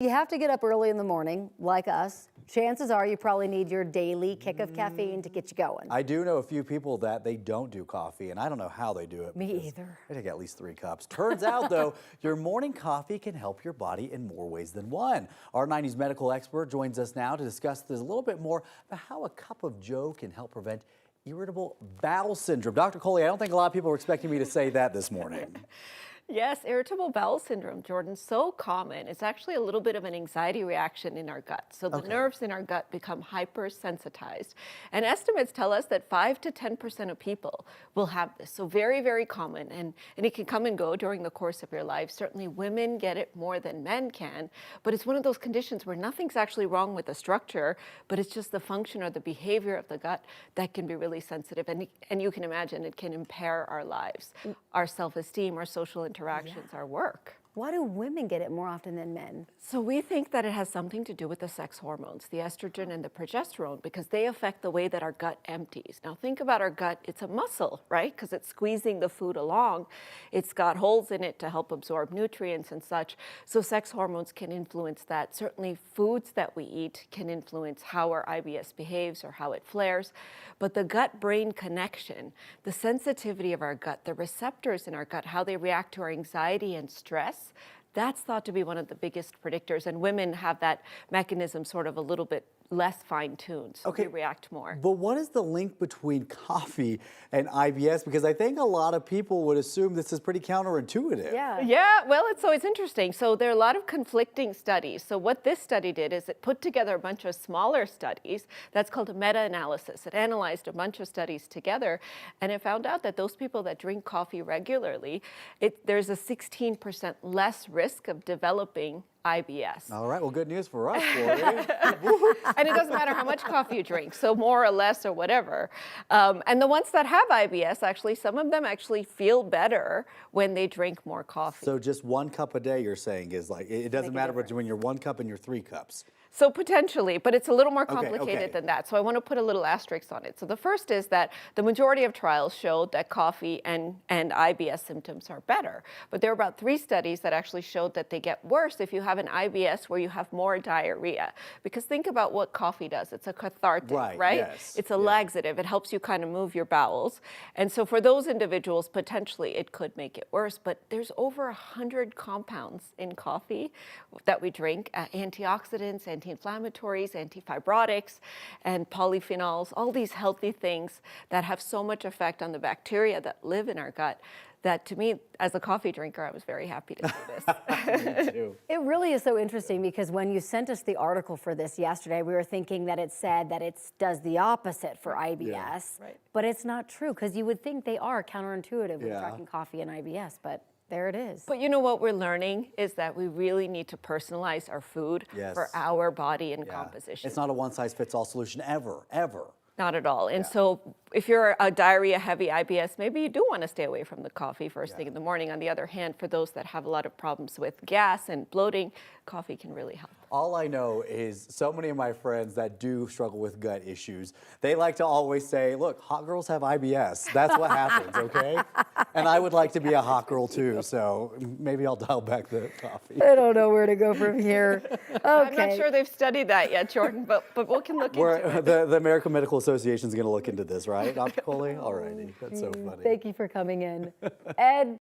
You have to get up early in the morning, like us. Chances are you probably need your daily kick of caffeine to get you going. I do know a few people that they don't do coffee, and I don't know how they do it. Me either. They take at least 3 cups. Turns out, though, your morning coffee can help your body in more ways than one. Our 90s medical expert joins us now to discuss this a little bit more about how a cup of joe can help prevent irritable bowel syndrome. Dr. Coley, I don't think a lot of people were expecting me to say that this morning. Yes, irritable bowel syndrome, Jordan, so common. It's actually a little bit of an anxiety reaction in our gut. So the nerves in our gut become hypersensitized. And estimates tell us that 5 to 10% of people will have this. So very, very common. And it can come and go during the course of your life. Certainly women get it more than men can. But it's one of those conditions where nothing's actually wrong with the structure, but it's just the function or the behavior of the gut that can be really sensitive. And you can imagine it can impair our lives, our self-esteem, our social interactions, our work. Why do women get it more often than men? So we think that it has something to do with the sex hormones, the estrogen and the progesterone, because they affect the way that our gut empties. Now think about our gut, it's a muscle, right? Because it's squeezing the food along. It's got holes in it to help absorb nutrients and such. So sex hormones can influence that. Certainly foods that we eat can influence how our IBS behaves or how it flares. But the gut-brain connection, the sensitivity of our gut, the receptors in our gut, how they react to our anxiety and stress, that's thought to be one of the biggest predictors, and women have that mechanism sort of a little bit less fine-tuned, so they react more. But what is the link between coffee and IBS? Because I think a lot of people would assume this is pretty counterintuitive. Yeah, well, it's interesting. So there are a lot of conflicting studies. So what this study did is it put together a bunch of smaller studies. That's called a meta-analysis. It analyzed a bunch of studies together, and it found out that those people that drink coffee regularly, there's a 16% less risk of developing IBS. All right, well, good news for us, Corey. And it doesn't matter how much coffee you drink, so more or less or whatever. And the ones that have IBS, actually, some of them actually feel better when they drink more coffee. So just 1 cup a day, you're saying, is like, it doesn't matter between your 1 cup and your 3 cups. So potentially, but it's a little more complicated than that. So I want to put a little asterisk on it. So the first is that the majority of trials showed that coffee and IBS symptoms are better. But there are about 3 studies that actually showed that they get worse if you have an IBS where you have more diarrhea. Because think about what coffee does. It's a cathartic, right? Yes. It's a laxative. It helps you kind of move your bowels. And so for those individuals, potentially it could make it worse. But there's over 100 compounds in coffee that we drink, antioxidants, anti-inflammatories, antifibrotics, and polyphenols, all these healthy things that have so much effect on the bacteria that live in our gut that, to me, as a coffee drinker, I was very happy to see this. Me too. It really is so interesting because when you sent us the article for this yesterday, we were thinking that it said that it does the opposite for IBS, but it's not true because you would think they are counterintuitive when talking coffee and IBS, but there it is. But you know what we're learning is that we really need to personalize our food for our body and composition. It's not a one-size-fits-all solution ever, ever. Not at all. And so if you're a diarrhea-heavy IBS, maybe you do want to stay away from the coffee first thing in the morning. On the other hand, for those that have a lot of problems with gas and bloating, coffee can really help. All I know is so many of my friends that do struggle with gut issues, they like to always say, look, hot girls have IBS. That's what happens, okay? And I would like to be a hot girl too, so maybe I'll dial back the coffee. I don't know where to go from here. Okay. I'm not sure they've studied that yet, Jordan, but we can look into it. The American Medical Association is going to look into this, right, Dr. Coley? All righty, that's so funny. Thank you for coming in. Ed.